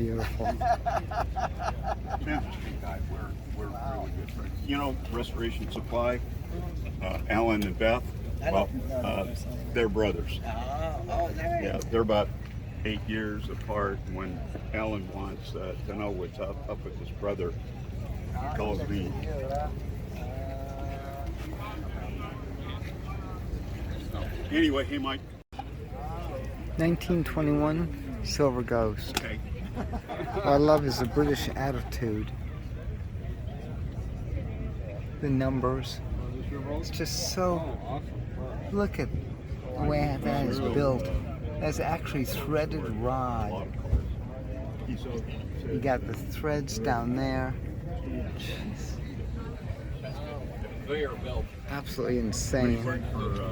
beautiful. Yeah. We're really good friends. You know, Restoration Supply, Alan and Beth, well, they're brothers. Yeah, they're about 8 years apart. When Alan wants to know what's up with his brother, he calls me. Anyway, he might. 1921 Silver Ghost. Okay. What I love is the British attitude. The numbers. It's just so. Look at the way that is built. That's actually threaded rod. You got the threads down there. Jeez. Absolutely insane.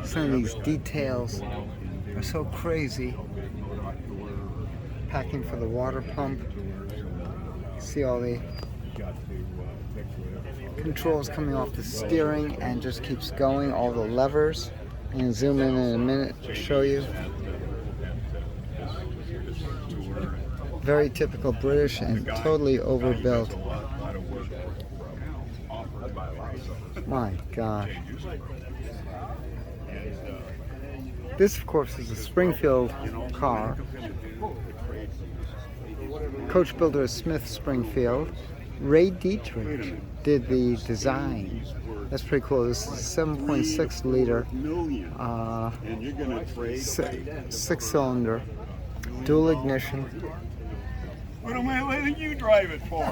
Some of these details are so crazy. Packing for the water pump. See all the controls coming off the steering and just keeps going. All the levers. And zoom in a minute to show you. Very typical British and totally overbuilt. My gosh. This, of course, is a Springfield car. Coach builder is Smith Springfield. Ray Dietrich did the design. That's pretty cool. This is a 7.6 liter, 6-cylinder, dual ignition. What am I letting you drive it for?